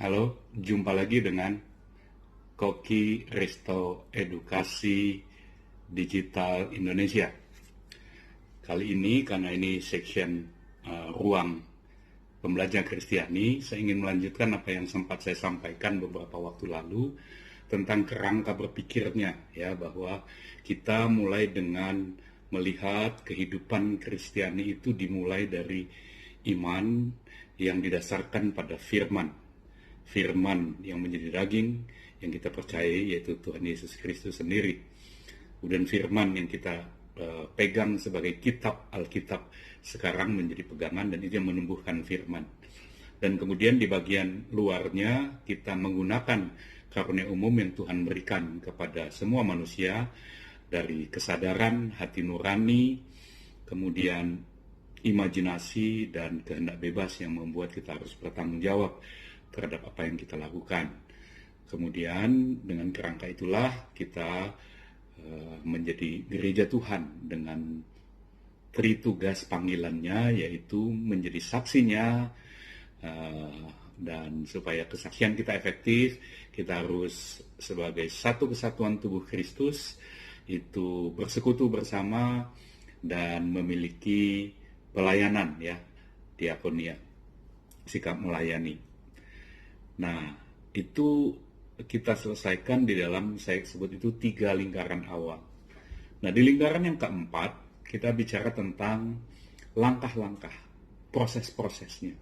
Halo, jumpa lagi dengan Koki Resto Edukasi Digital Indonesia. Kali ini karena ini section ruang pembelajaran Kristiani, saya ingin melanjutkan apa yang sempat saya sampaikan beberapa waktu lalu tentang kerangka berpikirnya, ya, bahwa kita mulai dengan melihat kehidupan Kristiani itu dimulai dari iman yang didasarkan pada firman yang menjadi daging yang kita percayai, yaitu Tuhan Yesus Kristus sendiri. Kemudian firman yang kita pegang sebagai kitab Alkitab sekarang menjadi pegangan, dan itu yang menumbuhkan firman. Dan kemudian di bagian luarnya kita menggunakan karunia umum yang Tuhan berikan kepada semua manusia, dari kesadaran, hati nurani, kemudian imajinasi dan kehendak bebas yang membuat kita harus bertanggung jawab terhadap apa yang kita lakukan. Kemudian dengan kerangka itulah kita menjadi gereja Tuhan dengan tritugas panggilannya, yaitu menjadi saksinya, dan supaya kesaksian kita efektif, kita harus sebagai satu kesatuan tubuh Kristus itu bersekutu bersama dan memiliki pelayanan, ya, diakonia, sikap melayani. Nah, itu kita selesaikan di dalam, saya sebut itu 3 lingkaran awal. Nah, di lingkaran yang keempat, kita bicara tentang langkah-langkah, proses-prosesnya.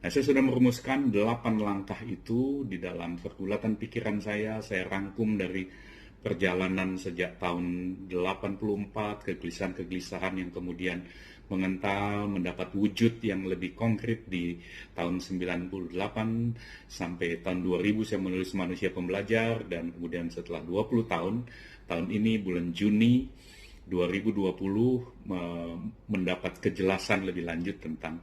Nah, saya sudah merumuskan 8 langkah itu di dalam pergulatan pikiran saya rangkum dari perjalanan sejak tahun 84, kegelisahan-kegelisahan yang kemudian mengental, mendapat wujud yang lebih konkret di tahun 98 sampai tahun 2000 saya menulis Manusia Pembelajar, dan kemudian setelah 20 tahun ini bulan Juni 2020 mendapat kejelasan lebih lanjut tentang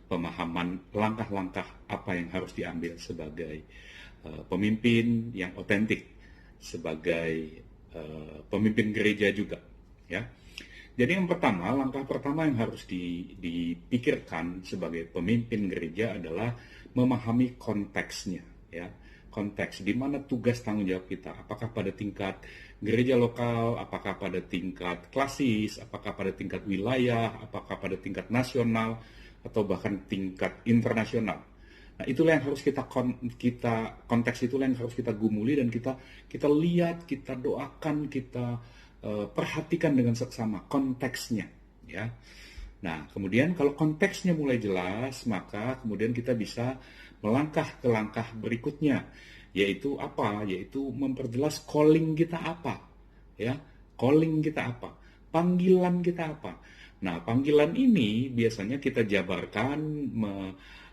pemahaman langkah-langkah apa yang harus diambil sebagai pemimpin yang otentik, sebagai pemimpin gereja juga, ya. Jadi yang pertama, langkah pertama yang harus dipikirkan sebagai pemimpin gereja adalah memahami konteksnya, ya. Konteks di mana tugas tanggung jawab kita, apakah pada tingkat gereja lokal, apakah pada tingkat klasis, apakah pada tingkat wilayah, apakah pada tingkat nasional, atau bahkan tingkat internasional. Nah, itulah yang harus kita konteks itulah yang harus kita gumuli, dan kita lihat, kita doakan, kita perhatikan dengan seksama konteksnya, ya. Nah, kemudian kalau konteksnya mulai jelas, maka kemudian kita bisa melangkah ke langkah berikutnya, yaitu apa? Yaitu memperjelas calling kita apa, ya. Calling kita apa? Panggilan kita apa? Nah, panggilan ini biasanya kita jabarkan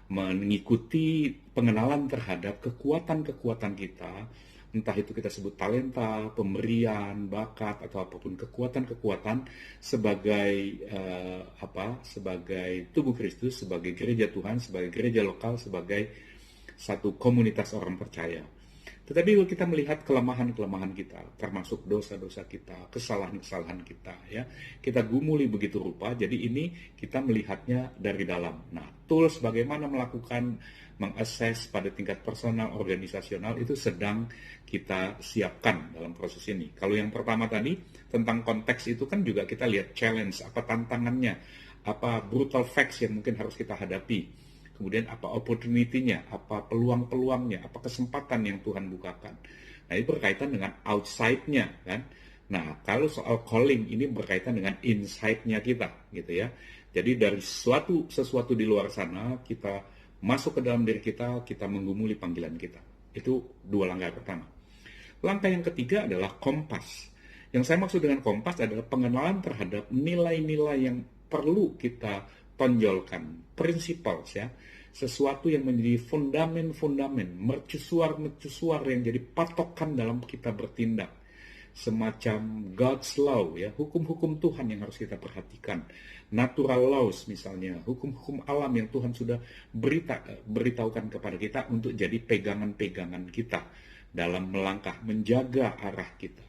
mengikuti pengenalan terhadap kekuatan-kekuatan kita, entah itu kita sebut talenta, pemberian, bakat, atau apapun kekuatan-kekuatan sebagai sebagai tubuh Kristus, sebagai gereja Tuhan, sebagai gereja lokal, sebagai satu komunitas orang percaya. Tetapi kalau kita melihat kelemahan-kelemahan kita, termasuk dosa-dosa kita, kesalahan-kesalahan kita, ya, kita gumuli begitu rupa. Jadi ini kita melihatnya dari dalam. Nah, tools bagaimana melakukan mengakses pada tingkat personal, organisasional itu sedang kita siapkan dalam proses ini. Kalau yang pertama tadi tentang konteks itu kan juga kita lihat challenge, apa tantangannya, apa brutal facts yang mungkin harus kita hadapi. Kemudian apa opportunity-nya, apa peluang-peluangnya, apa kesempatan yang Tuhan bukakan. Nah, itu berkaitan dengan outside-nya, kan. Nah, kalau soal calling ini berkaitan dengan inside-nya kita, gitu ya. Jadi dari sesuatu di luar sana, kita masuk ke dalam diri kita menggumuli panggilan kita. Itu 2 langkah pertama. Langkah yang ketiga adalah kompas. Yang saya maksud dengan kompas adalah pengenalan terhadap nilai-nilai yang perlu kita tonjolkan, principles, ya, sesuatu yang menjadi fundamen, mercusuar yang jadi patokan dalam kita bertindak, semacam God's law, ya, hukum-hukum Tuhan yang harus kita perhatikan, natural laws misalnya, hukum-hukum alam yang Tuhan sudah beritahukan kepada kita untuk jadi pegangan-pegangan kita dalam melangkah menjaga arah kita.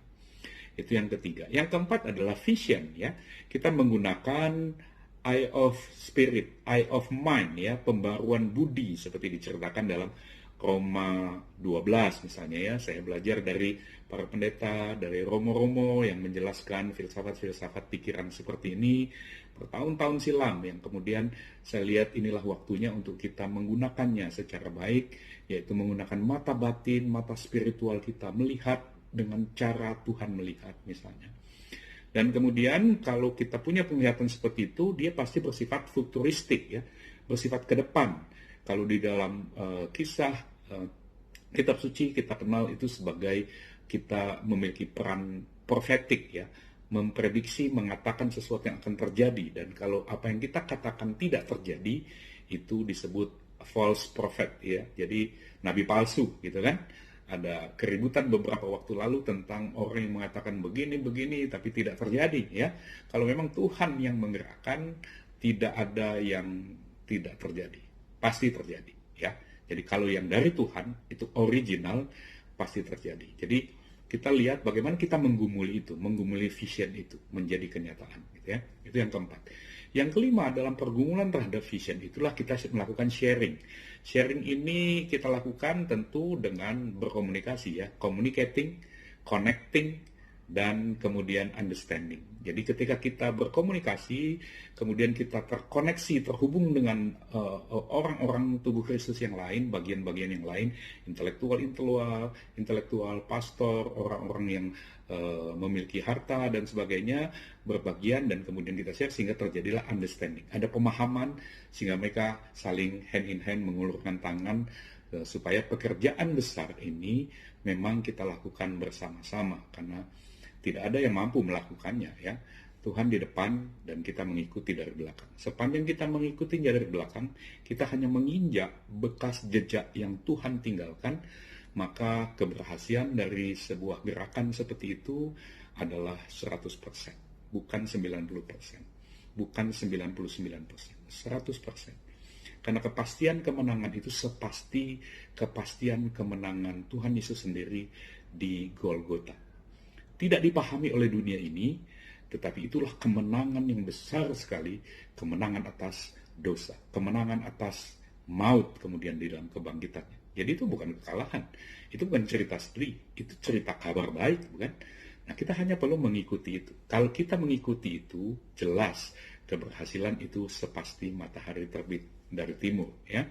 Itu yang ketiga. Yang keempat adalah vision, ya. Kita menggunakan eye of spirit, eye of mind, ya, pembaruan budi seperti diceritakan dalam Roma 12 misalnya, ya. Saya belajar dari para pendeta, dari romo-romo yang menjelaskan filsafat-filsafat pikiran seperti ini bertahun-tahun silam, yang kemudian saya lihat inilah waktunya untuk kita menggunakannya secara baik, yaitu menggunakan mata batin, mata spiritual kita, melihat dengan cara Tuhan melihat misalnya. Dan kemudian kalau kita punya penglihatan seperti itu, dia pasti bersifat futuristik, ya, bersifat ke depan. Kalau di dalam kisah kitab suci kita kenal itu sebagai kita memiliki peran profetik, ya, memprediksi, mengatakan sesuatu yang akan terjadi. Dan kalau apa yang kita katakan tidak terjadi, itu disebut false prophet, ya. Jadi nabi palsu, gitu kan. Ada keributan beberapa waktu lalu tentang orang yang mengatakan begini tapi tidak terjadi, ya. Kalau memang Tuhan yang menggerakkan, tidak ada yang tidak terjadi, pasti terjadi, ya. Jadi kalau yang dari Tuhan itu original, pasti terjadi. Jadi kita lihat bagaimana kita menggumuli itu, menggumuli vision itu menjadi kenyataan, gitu ya. Itu yang keempat. Yang kelima, dalam pergumulan terhadap vision itulah kita melakukan sharing. Sharing ini kita lakukan tentu dengan berkomunikasi, ya, communicating, connecting, dan kemudian understanding. Jadi ketika kita berkomunikasi, kemudian kita terkoneksi, terhubung dengan orang-orang tubuh Kristus yang lain, bagian-bagian yang lain, intelektual, pastor, orang-orang yang memiliki harta dan sebagainya, berbagian dan kemudian kita share sehingga terjadilah understanding. Ada pemahaman sehingga mereka saling hand in hand mengulurkan tangan supaya pekerjaan besar ini memang kita lakukan bersama-sama, karena tidak ada yang mampu melakukannya, ya. Tuhan di depan dan kita mengikuti dari belakang. Sepanjang kita mengikuti dari belakang, kita hanya menginjak bekas jejak yang Tuhan tinggalkan, maka keberhasilan dari sebuah gerakan seperti itu adalah 100%, bukan 90%, bukan 99%, 100%. Karena kepastian kemenangan itu sepasti kepastian kemenangan Tuhan Yesus sendiri di Golgota. Tidak dipahami oleh dunia ini, tetapi itulah kemenangan yang besar sekali, kemenangan atas dosa, kemenangan atas maut kemudian di dalam kebangkitannya. Jadi itu bukan kekalahan, itu bukan cerita sedih, itu cerita kabar baik, bukan? Nah, kita hanya perlu mengikuti itu. Kalau kita mengikuti itu, jelas keberhasilan itu sepasti matahari terbit dari timur, ya.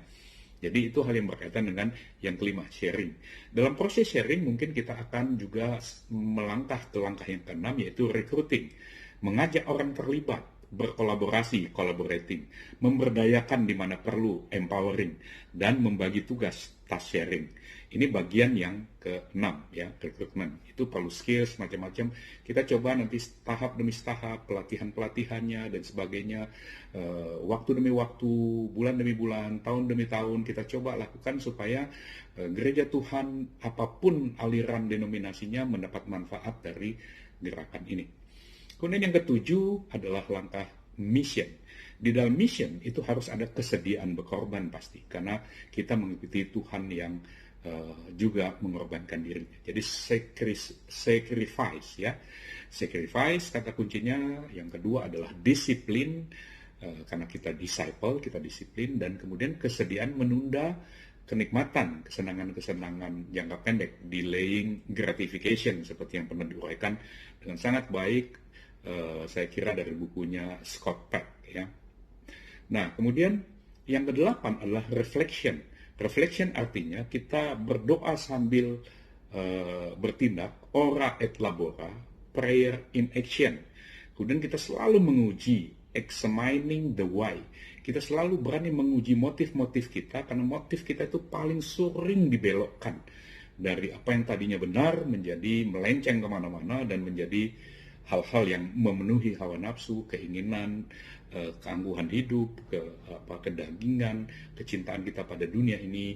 Jadi itu hal yang berkaitan dengan yang kelima, sharing. Dalam proses sharing mungkin kita akan juga melangkah ke langkah yang keenam, yaitu recruiting. Mengajak orang terlibat, berkolaborasi, collaborating, memberdayakan di mana perlu, empowering, dan membagi tugas, task sharing. Ini bagian yang ke-6, ya, recruitment. Itu perlu skills macam-macam. Kita coba nanti tahap demi tahap, pelatihan-pelatihannya dan sebagainya, waktu demi waktu, bulan demi bulan, tahun demi tahun, kita coba lakukan supaya gereja Tuhan, apapun aliran denominasinya, mendapat manfaat dari gerakan ini. Kemudian yang ketujuh adalah langkah mission. Di dalam mission itu harus ada kesediaan berkorban pasti, karena kita mengikuti Tuhan yang juga mengorbankan dirinya. Jadi sacrifice, ya. Sacrifice kata kuncinya. Yang kedua adalah disiplin, karena kita disciple, kita disiplin, dan kemudian kesediaan menunda kenikmatan, kesenangan-kesenangan jangka pendek, delaying gratification, seperti yang pernah diuraikan dengan sangat baik, saya kira dari bukunya Scott Peck, ya. Nah, kemudian yang kedelapan adalah reflection. Reflection artinya kita berdoa sambil bertindak, ora et labora, prayer in action. Kemudian kita selalu menguji, examining the why. Kita selalu berani menguji motif-motif kita, karena motif kita itu paling sering dibelokkan dari apa yang tadinya benar menjadi melenceng kemana-mana dan menjadi hal-hal yang memenuhi hawa nafsu, keinginan, keangkuhan hidup, kedagingan, kecintaan kita pada dunia ini,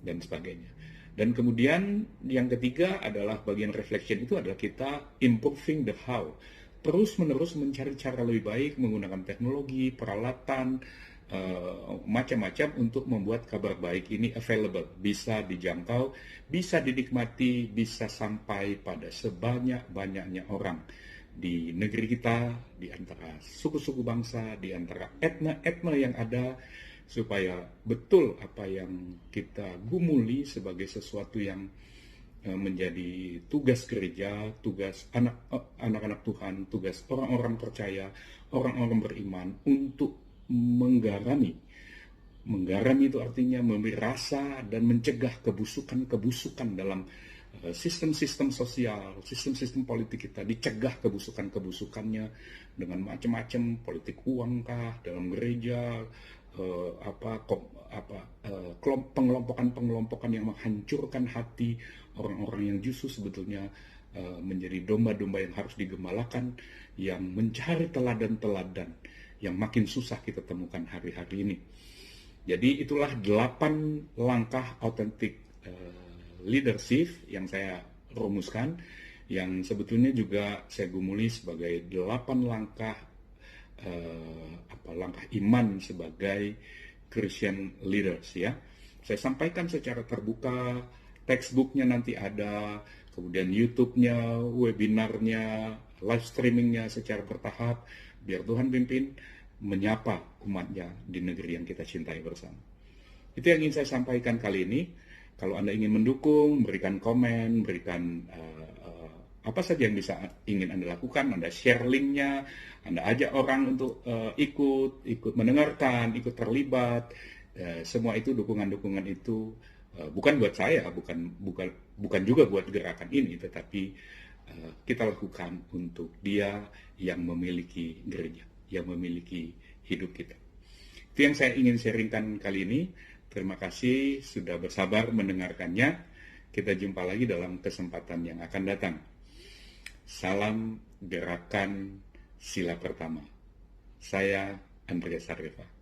dan sebagainya. Dan kemudian yang ketiga adalah bagian reflection, itu adalah kita improving the how. Terus-menerus mencari cara lebih baik menggunakan teknologi, peralatan, macam-macam untuk membuat kabar baik ini available, bisa dijangkau, bisa dinikmati, bisa sampai pada sebanyak-banyaknya orang. di negeri kita, di antara suku-suku bangsa, di antara etna-etna yang ada, supaya betul apa yang kita gumuli sebagai sesuatu yang menjadi tugas gereja, tugas anak-anak Tuhan, tugas orang-orang percaya, orang-orang beriman untuk menggarami. Menggarami itu artinya memberi rasa dan mencegah kebusukan-kebusukan dalam sistem-sistem sosial, sistem-sistem politik kita, dicegah kebusukan-kebusukannya dengan macam-macam politik uang kah dalam gereja, pengelompokan-pengelompokan yang menghancurkan hati orang-orang yang justru sebetulnya menjadi domba-domba yang harus digembalakan, yang mencari teladan-teladan yang makin susah kita temukan hari-hari ini. Jadi itulah 8 langkah authentic leadership yang saya rumuskan, yang sebetulnya juga saya gumuli sebagai 8 langkah langkah iman sebagai Christian leaders ya. Saya sampaikan secara terbuka, textbooknya nanti ada, kemudian YouTube-nya, webinarnya, live streamingnya secara bertahap, biar Tuhan pimpin menyapa umatnya di negeri yang kita cintai bersama. Itu yang ingin saya sampaikan kali ini. Kalau Anda ingin mendukung, berikan komen, berikan apa saja yang ingin Anda lakukan, Anda share linknya, Anda ajak orang untuk ikut mendengarkan, ikut terlibat. Semua itu dukungan-dukungan itu bukan buat saya, bukan juga buat gerakan ini, tetapi kita lakukan untuk Dia yang memiliki gereja, yang memiliki hidup kita. Itu yang saya ingin sharingkan kali ini. Terima kasih sudah bersabar mendengarkannya. Kita jumpa lagi dalam kesempatan yang akan datang. Salam gerakan sila pertama. Saya Andreas Sareva.